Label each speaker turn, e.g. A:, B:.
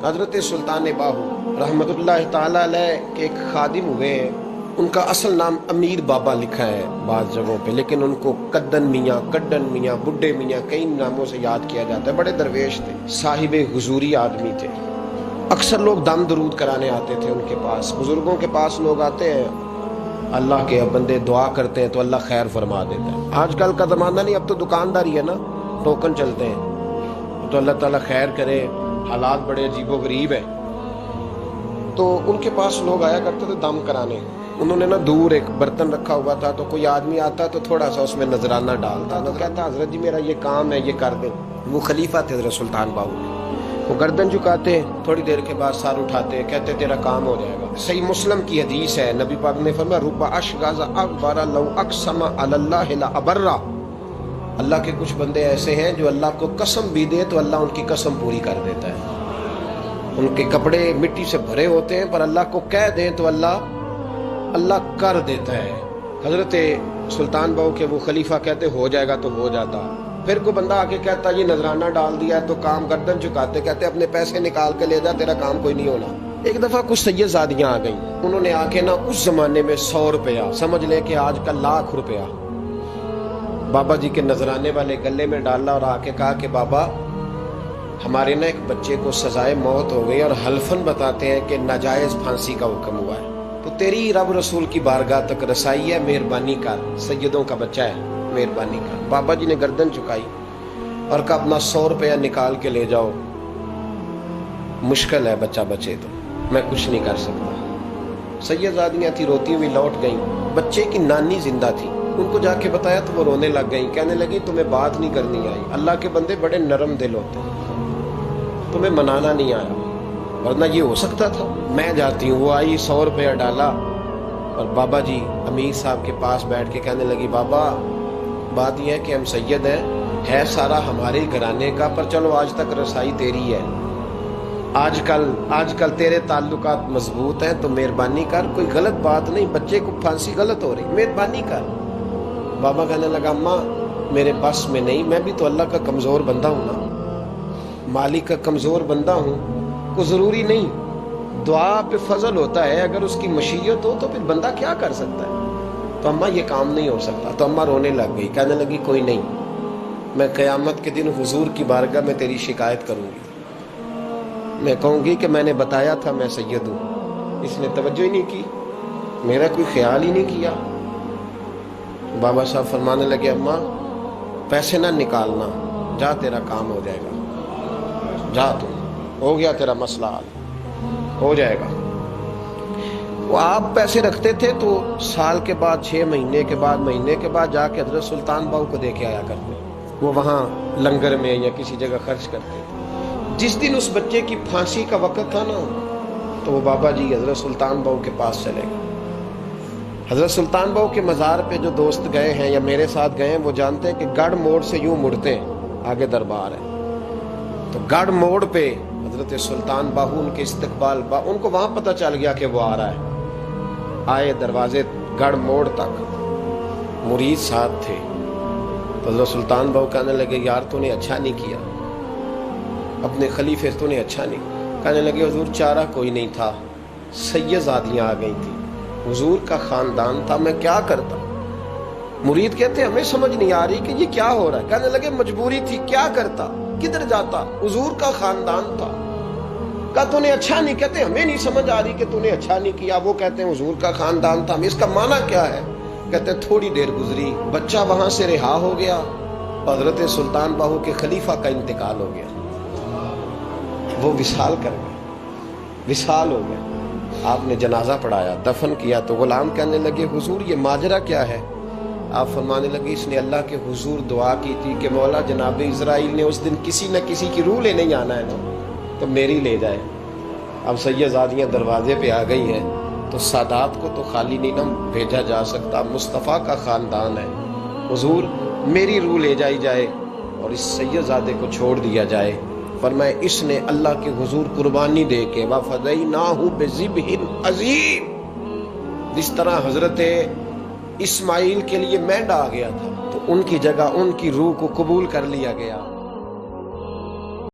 A: حضرت سلطان باہو رحمتullah تعالی علیہ کے ایک خادم ہوئے ہیں، ان کا اصل نام امیر بابا لکھا ہے بعض جگہوں پہ، لیکن ان کو کدن میاں، کڈن میاں، بڈھے میاں کئی ناموں سے یاد کیا جاتا ہے۔ بڑے درویش تھے، صاحب حضوری آدمی تھے۔ اکثر لوگ دم درود کرانے آتے تھے ان کے پاس۔ بزرگوں کے پاس لوگ آتے ہیں، اللہ کے بندے دعا کرتے ہیں تو اللہ خیر فرما دیتا ہے۔ آج کل کا زمانہ نہیں، اب تو دکانداری ہے نا، ٹوکن چلتے ہیں، تو اللہ تعالیٰ خیر کرے، حالات بڑے عجیب و غریب ہیں۔ تو ان کے پاس لوگ آیا کرتے تھے دم کرانے۔ انہوں نے نا دور ایک برتن رکھا ہوا تھا، تو کوئی آدمی آتا تو تھوڑا سا اس میں نذرانہ ڈالتا، تو کہتا حضرت جی میرا یہ کام ہے، یہ کر دیں۔ وہ خلیفہ تھے حضرت سلطان باہو، وہ گردن جھکاتے، تھوڑی دیر کے بعد سر اٹھاتے، کہتے تیرا کام ہو جائے گا۔ صحیح مسلم کی حدیث ہے، نبی پاک نے فرمایا رب اشغاز اکبر لو اقسم علی اللہ لابرہ۔ اللہ کے کچھ بندے ایسے ہیں جو اللہ کو قسم بھی دے تو اللہ ان کی قسم پوری کر دیتا ہے۔ ان کے کپڑے مٹی سے بھرے ہوتے ہیں، پر اللہ کو کہہ دیں تو اللہ کر دیتا ہے۔ حضرت سلطان باہو کے وہ خلیفہ کہتے ہو جائے گا تو ہو جاتا۔ پھر کوئی بندہ آ کے کہتا یہ نذرانہ ڈال دیا ہے تو کام، گردن چکاتے کہتے اپنے پیسے نکال کے لے جا، تیرا کام کوئی نہیں ہونا۔ ایک دفعہ کچھ سید زادیاں آ گئیں، انہوں نے آ کے نا اس زمانے میں 100 روپیہ، سمجھ لے کہ آج کا 1,00,000 روپیہ بابا جی کے نذرانے والے گلے میں ڈالا اور آ کے کہا کہ بابا ہمارے نا ایک بچے کو سزائے موت ہو گئی اور حلفاً بتاتے ہیں کہ ناجائز پھانسی کا حکم ہوا ہے، تو تیری رب رسول کی بارگاہ تک رسائی ہے، مہربانی کر، سیدوں کا بچہ ہے، مہربانی کر۔ بابا جی نے گردن چکائی اور کہا اپنا 100 روپیہ نکال کے لے جاؤ، مشکل ہے بچہ بچے تو میں کچھ نہیں کر سکتا۔ سیدزادیاں تھی، روتی ہوئی لوٹ گئیں۔ بچے کی نانی زندہ تھی، ان کو جا کے بتایا تو وہ رونے لگ گئیں، کہنے لگی تمہیں بات نہیں کرنی آئی، اللہ کے بندے بڑے نرم دل ہوتے ہیں، تمہیں منانا نہیں آیا، ورنہ یہ ہو سکتا تھا۔ میں جاتی ہوں۔ وہ آئی، 100 روپیہ ڈالا اور بابا جی امیر صاحب کے پاس بیٹھ کے کہنے لگی بابا بات یہ ہے کہ ہم سید ہیں، ہے سارا ہمارے گھرانے کا، پر چلو آج تک رسائی تیری ہے، آج کل تیرے تعلقات مضبوط ہیں تو مہربانی کر، کوئی غلط بات نہیں، بچے کو پھانسی غلط ہو رہی، مہربانی کر۔ بابا کہنے لگا اماں میرے بس میں نہیں، میں بھی تو اللہ کا کمزور بندہ ہوں نا، مالک کا کمزور بندہ ہوں، کو ضروری نہیں، دعا پہ فضل ہوتا ہے، اگر اس کی مشیت ہو تو پھر بندہ کیا کر سکتا ہے۔ تو اماں یہ کام نہیں ہو سکتا۔ تو اماں رونے لگ گئی، کہنے لگی کوئی نہیں، میں قیامت کے دن حضور کی بارگاہ میں تیری شکایت کروں گی، میں کہوں گی کہ میں نے بتایا تھا میں سید ہوں، اس نے توجہ ہی نہیں کی، میرا کوئی خیال ہی نہیں کیا۔ بابا صاحب فرمانے لگے اماں پیسے نہ نکالنا، جا تیرا کام ہو جائے گا، جا تو ہو گیا تیرا مسئلہ حل، ہو جائے گا۔ وہ آپ پیسے رکھتے تھے تو سال کے بعد، 6 مہینے کے بعد، مہینے کے بعد جا کے حضرت سلطان باہو کو دے کے آیا کرتے، وہ وہاں لنگر میں یا کسی جگہ خرچ کرتے تھے۔ جس دن اس بچے کی پھانسی کا وقت تھا نا، تو وہ بابا جی حضرت سلطان باہو کے پاس چلے گئے۔ حضرت سلطان باہو کے مزار پہ جو دوست گئے ہیں یا میرے ساتھ گئے ہیں وہ جانتے ہیں کہ گڑھ موڑ سے یوں مڑتے ہیں، آگے دربار ہے، تو گڑھ موڑ پہ حضرت سلطان باہو ان کے استقبال، ان کو وہاں پتہ چل گیا کہ وہ آ رہا ہے، آئے دروازے گڑھ موڑ تک، مرید ساتھ تھے، تو حضرت سلطان باہو کہنے لگے یار تو نے اچھا نہیں کیا، اپنے خلیفے تو نے اچھا نہیں۔ کہنے لگے حضور چارہ کوئی نہیں تھا، سید زادیاں آ گئی تھی، حضور کا خاندان تھا، میں کیا کرتا۔ مرید کہتے ہمیں سمجھ نہیں آ رہی کہ یہ کیا ہو رہا ہے۔ کہنے لگے مجبوری تھی، کیا کرتا، کدھر جاتا، حضور کا خاندان تھا۔ کہا تو نے اچھا نہیں، کہتے ہمیں نہیں سمجھ آ رہی کہ تو نے اچھا نہیں کیا، وہ کہتے ہیں حضور کا خاندان تھا، اس کا معنی کیا ہے؟ کہتے تھوڑی دیر گزری، بچہ وہاں سے رہا ہو گیا، حضرت سلطان باہو کے خلیفہ کا انتقال ہو گیا، وہ وصال کر گئے، وصال ہو گئے۔ آپ نے جنازہ پڑھایا، دفن کیا، تو غلام کہنے لگے حضور یہ ماجرا کیا ہے؟ آپ فرمانے لگے اس نے اللہ کے حضور دعا کی تھی کہ مولا جناب اسرائیل نے اس دن کسی نہ کسی کی روح لینے جانا ہے نا، تو میری لے جائے۔ اب سید زادیاں دروازے پہ آ گئی ہیں، تو سادات کو تو خالی نہیں نہ بھیجا جا سکتا، مصطفیٰ کا خاندان ہے، حضور میری روح لے جائی جائے اور اس سید زادے کو چھوڑ دیا جائے۔ فرمائے اس نے اللہ کے حضور قربانی دے کے وَفَدَيْنَاهُ بِذِبْحٍ عَظِيمٍ، جس طرح حضرت اسماعیل کے لیے مینڈا آ گیا تھا تو ان کی جگہ ان کی روح کو قبول کر لیا گیا۔